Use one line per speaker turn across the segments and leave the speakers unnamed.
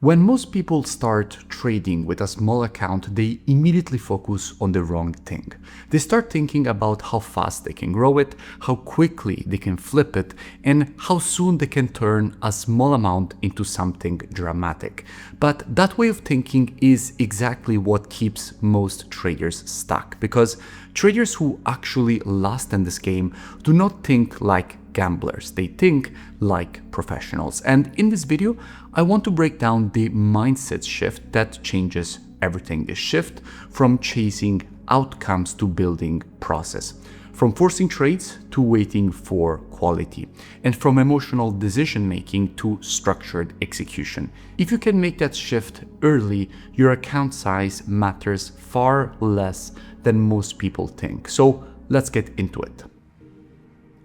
When most people start trading with a small account, they immediately focus on the wrong thing. They start thinking about how fast they can grow it, how quickly they can flip it, and how soon they can turn a small amount into something dramatic. But that way of thinking is exactly what keeps most traders stuck, because traders who actually last in this game do not think like gamblers, they think like professionals. And in this video, I want to break down the mindset shift that changes everything. The shift from chasing outcomes to building process, from forcing trades to waiting for quality, and from emotional decision making to structured execution. If you can make that shift early, your account size matters far less than most people think. So let's get into it.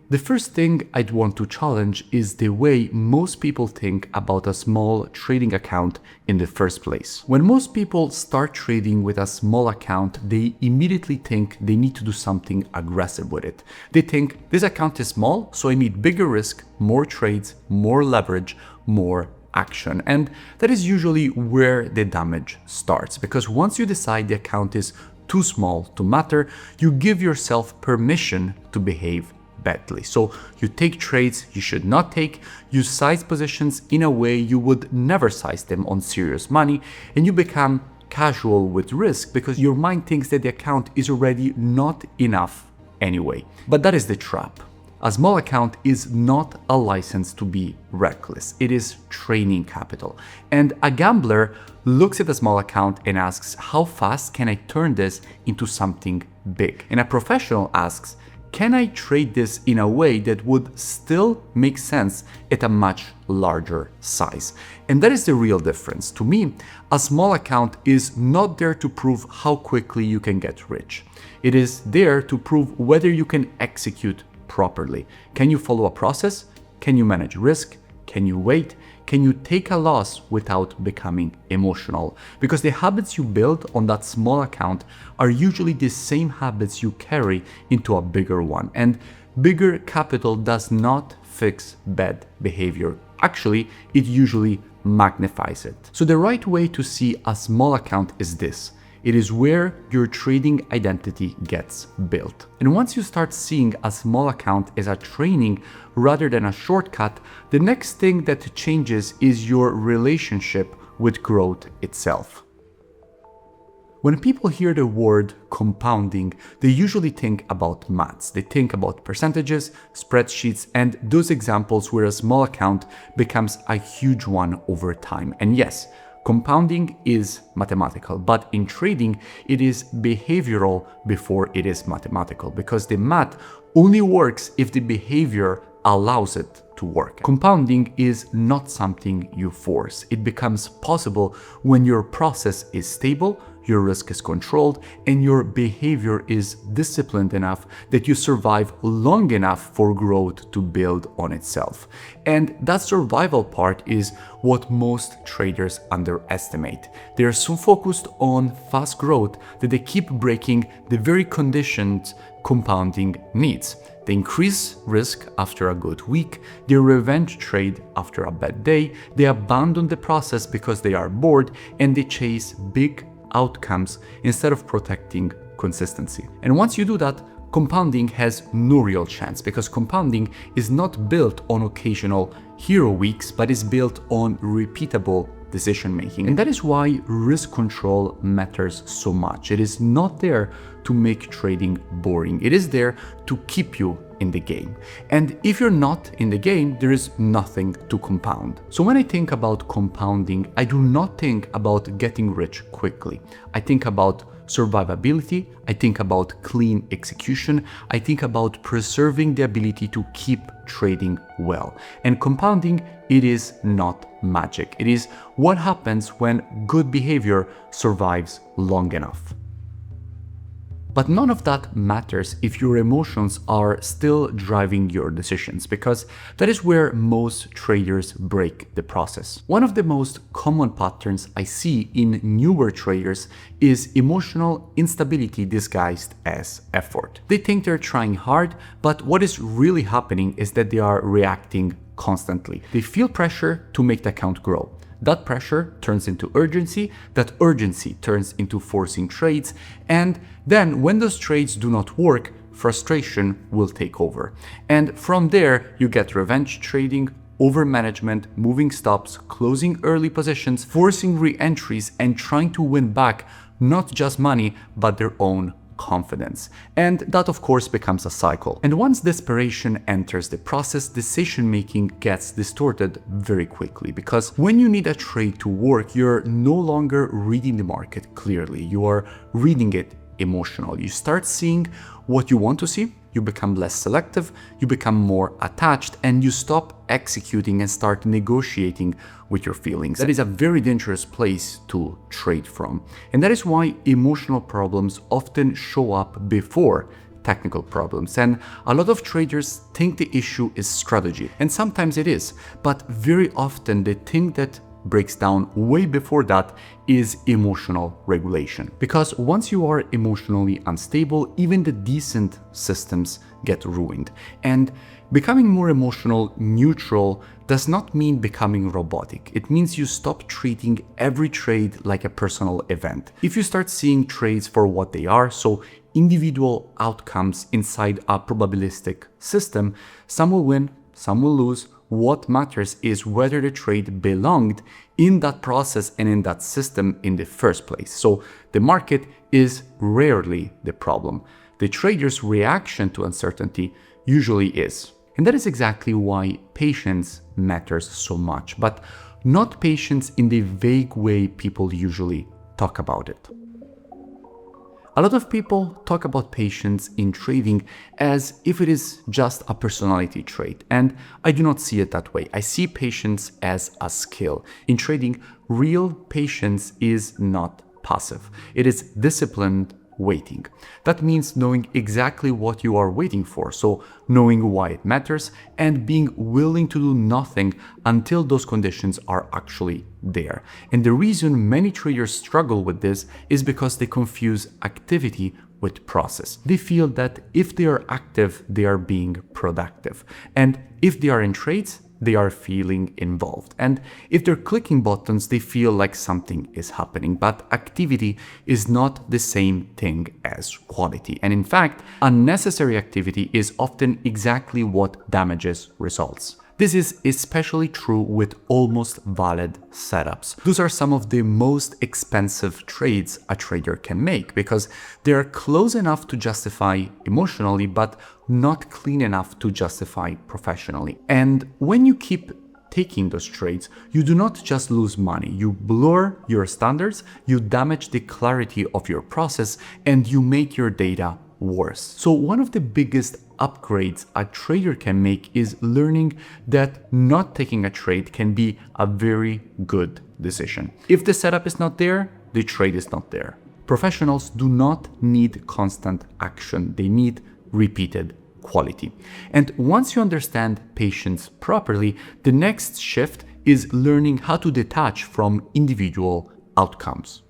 The first thing I'd want to challenge is the way most people think about a small trading account in the first place. When most people start trading with a small account, they immediately think they need to do something aggressive with it. They think this account is small, so I need bigger risk, more trades, more leverage, more action. And that is usually where the damage starts, because once you decide the account is too small to matter, you give yourself permission to behave badly. So you take trades you should not take, you size positions in a way you would never size them on serious money, and you become casual with risk because your mind thinks that the account is already not enough anyway. But that is the trap. A small account is not a license to be reckless. It is training capital. And a gambler looks at a small account and asks, how fast can I turn this into something big? And a professional asks, can I trade this in a way that would still make sense at a much larger size? And that is the real difference. To me, a small account is not there to prove how quickly you can get rich. It is there to prove whether you can execute properly. Can you follow a process? Can you manage risk? Can you wait? Can you take a loss without becoming emotional? Because the habits you build on that small account are usually the same habits you carry into a bigger one. And bigger capital does not fix bad behavior. Actually, it usually magnifies it. So the right way to see a small account is this. It is where your trading identity gets built. And once you start seeing a small account as a training rather than a shortcut, the next thing that changes is your relationship with growth itself. When people hear the word compounding, they usually think about maths. They think about percentages, spreadsheets, and those examples where a small account becomes a huge one over time. And yes, compounding is mathematical, but in trading, it is behavioral before it is mathematical, because the math only works if the behavior allows it to work. Compounding is not something you force. It becomes possible when your process is stable, your risk is controlled, and your behavior is disciplined enough that you survive long enough for growth to build on itself. And that survival part is what most traders underestimate. They are so focused on fast growth that they keep breaking the very conditions compounding needs. They increase risk after a good week, they revenge trade after a bad day, they abandon the process because they are bored, and they chase big outcomes instead of protecting consistency. And once you do that, compounding has no real chance, because compounding is not built on occasional hero weeks, but is built on repeatable decision making. And that is why risk control matters so much. It is not there to make trading boring. It is there to keep you in the game. And if you're not in the game, there is nothing to compound. So when I think about compounding, I do not think about getting rich quickly. I think about survivability, I think about clean execution, I think about preserving the ability to keep trading well. And compounding, it is not magic. It is what happens when good behavior survives long enough. But none of that matters if your emotions are still driving your decisions, because that is where most traders break the process. One of the most common patterns I see in newer traders is emotional instability disguised as effort. They think they're trying hard, but what is really happening is that they are reacting constantly. They feel pressure to make the account grow. That pressure turns into urgency, that urgency turns into forcing trades, and then when those trades do not work, frustration will take over. And from there, you get revenge trading, over-management, moving stops, closing early positions, forcing re-entries, and trying to win back not just money, but their own confidence. And that of course becomes a cycle. And once desperation enters the process, decision-making gets distorted very quickly, because when you need a trade to work, you're no longer reading the market clearly. You are reading it emotionally. You start seeing what you want to see, you become less selective, you become more attached, and you stop executing and start negotiating with your feelings. That is a very dangerous place to trade from. And that is why emotional problems often show up before technical problems. And a lot of traders think the issue is strategy, and sometimes it is, but very often the thing that breaks down way before that is emotional regulation. Because once you are emotionally unstable, even the decent systems get ruined. And becoming more emotional neutral does not mean becoming robotic. It means you stop treating every trade like a personal event. If you start seeing trades for what they are, so individual outcomes inside a probabilistic system, some will win, some will lose. What matters is whether the trade belonged in that process and in that system in the first place. So the market is rarely the problem. The trader's reaction to uncertainty usually is. And that is exactly why patience matters so much, but not patience in the vague way people usually talk about it. A lot of people talk about patience in trading as if it is just a personality trait, and I do not see it that way. I see patience as a skill. In trading, real patience is not passive. It is disciplined waiting. That means knowing exactly what you are waiting for, so knowing why it matters and being willing to do nothing until those conditions are actually there. And the reason many traders struggle with this is because they confuse activity with process. They feel that if they are active, they are being productive. And if they are in trades, they are feeling involved. And if they're clicking buttons, they feel like something is happening. But activity is not the same thing as quality. And in fact, unnecessary activity is often exactly what damages results. This is especially true with almost valid setups. Those are some of the most expensive trades a trader can make because they are close enough to justify emotionally, but not clean enough to justify professionally. And when you keep taking those trades, you do not just lose money, you blur your standards, you damage the clarity of your process, and you make your data worse. So one of the biggest upgrades a trader can make is learning that not taking a trade can be a very good decision. If the setup is not there, the trade is not there. Professionals do not need constant action. They need repeated quality. And once you understand patience properly, the next shift is learning how to detach from individual outcomes.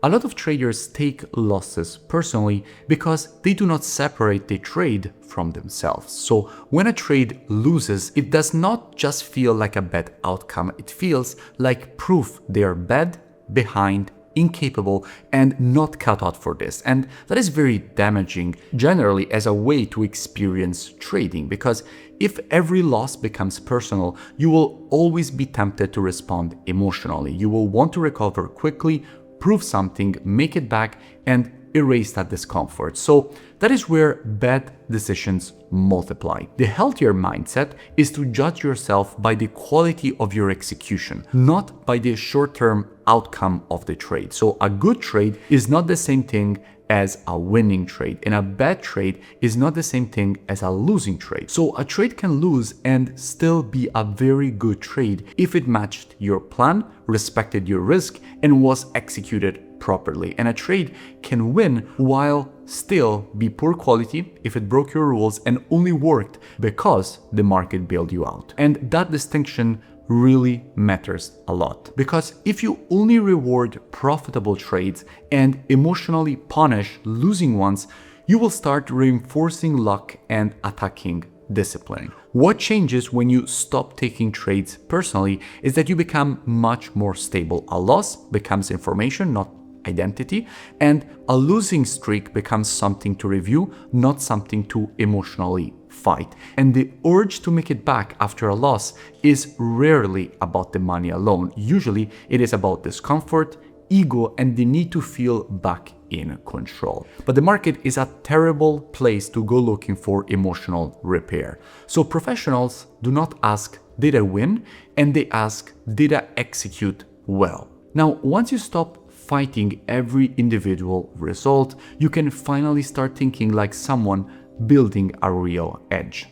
A lot of traders take losses personally because they do not separate the trade from themselves. So when a trade loses, it does not just feel like a bad outcome, it feels like proof they are bad, behind, incapable, and not cut out for this. And that is very damaging generally as a way to experience trading, because if every loss becomes personal, you will always be tempted to respond emotionally. You will want to recover quickly, prove something, make it back, and erase that discomfort. So that is where bad decisions multiply. The healthier mindset is to judge yourself by the quality of your execution, not by the short-term outcome of the trade. So a good trade is not the same thing as a winning trade, and a bad trade is not the same thing as a losing trade. So a trade can lose and still be a very good trade if it matched your plan, respected your risk, and was executed properly. And a trade can win while still be poor quality if it broke your rules and only worked because the market bailed you out. And that distinction really matters a lot, because if you only reward profitable trades and emotionally punish losing ones, you will start reinforcing luck and attacking discipline. What changes when you stop taking trades personally is that you become much more stable. A loss becomes information, not identity, and a losing streak becomes something to review, not something to emotionally fight. And the urge to make it back after a loss is rarely about the money alone. Usually it is about discomfort, ego, and the need to feel back in control. But the market is a terrible place to go looking for emotional repair. So professionals do not ask, did I win? And they ask, did I execute well? Now, once you stop fighting every individual result, you can finally start thinking like someone building a real edge.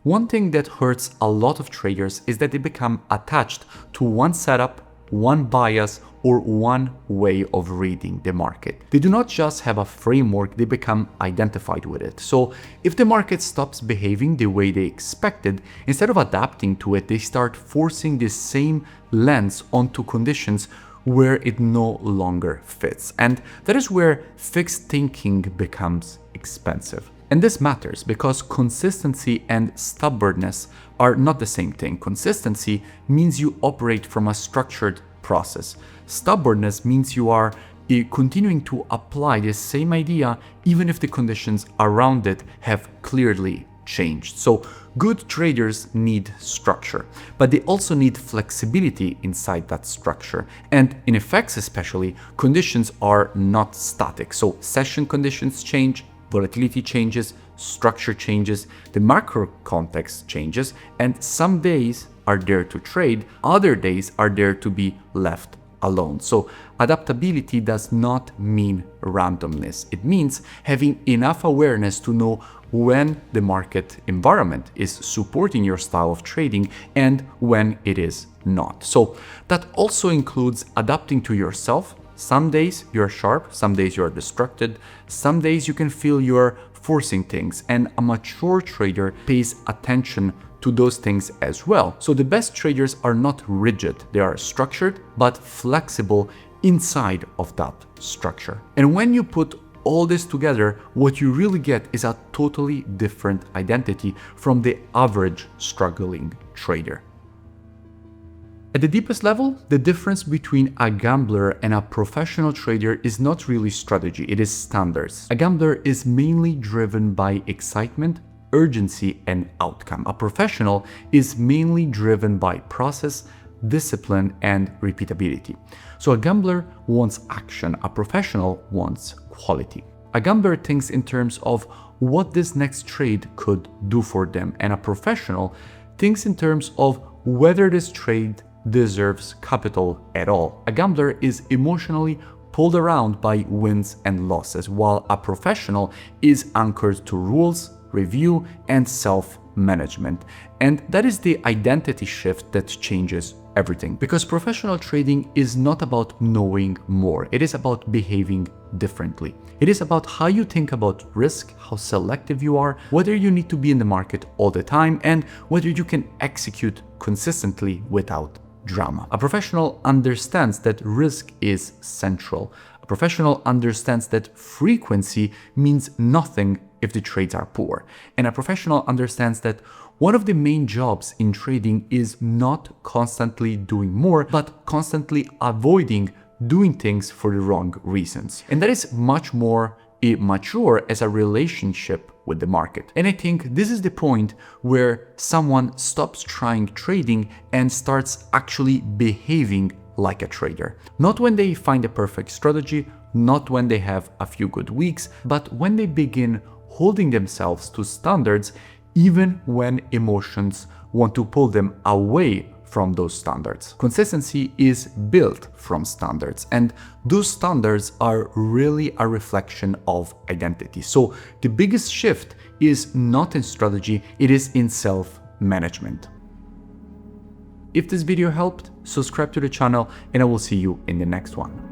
One thing that hurts a lot of traders is that they become attached to one setup, one bias, or one way of reading the market. They do not just have a framework, they become identified with it. So if the market stops behaving the way they expected, instead of adapting to it, they start forcing the same lens onto conditions where it no longer fits. And that is where fixed thinking becomes expensive. And this matters because consistency and stubbornness are not the same thing. Consistency means you operate from a structured process. Stubbornness means you are continuing to apply the same idea even if the conditions around it have clearly changed. So good traders need structure, but they also need flexibility inside that structure. And in FX especially, conditions are not static. So session conditions change, volatility changes, structure changes, the macro context changes, and some days are there to trade, other days are there to be left alone. So adaptability does not mean randomness. It means having enough awareness to know when the market environment is supporting your style of trading and when it is not. So that also includes adapting to yourself. Some days you're sharp, some days you're distracted, some days you can feel you're forcing things, and a mature trader pays attention to those things as well. So the best traders are not rigid, they are structured but flexible inside of that structure. And when you put all this together, what you really get is a totally different identity from the average struggling trader. At the deepest level, the difference between a gambler and a professional trader is not really strategy, it is standards. A gambler is mainly driven by excitement, urgency, and outcome. A professional is mainly driven by process, discipline, and repeatability. So a gambler wants action, a professional wants quality. A gambler thinks in terms of what this next trade could do for them, and a professional thinks in terms of whether this trade deserves capital at all. A gambler is emotionally pulled around by wins and losses, while a professional is anchored to rules, review, and self-management. And that is the identity shift that changes everything. Because professional trading is not about knowing more, it is about behaving differently. It is about how you think about risk, how selective you are, whether you need to be in the market all the time, and whether you can execute consistently without drama. A professional understands that risk is central. A professional understands that frequency means nothing if the trades are poor. And a professional understands that one of the main jobs in trading is not constantly doing more, but constantly avoiding doing things for the wrong reasons. And that is much more mature as a relationship with the market. And I think this is the point where someone stops trying trading and starts actually behaving like a trader. Not when they find a perfect strategy, not when they have a few good weeks, but when they begin holding themselves to standards even when emotions want to pull them away from those standards. Consistency is built from standards, and those standards are really a reflection of identity. So the biggest shift is not in strategy, it is in self-management. If this video helped, subscribe to the channel, and I will see you in the next one.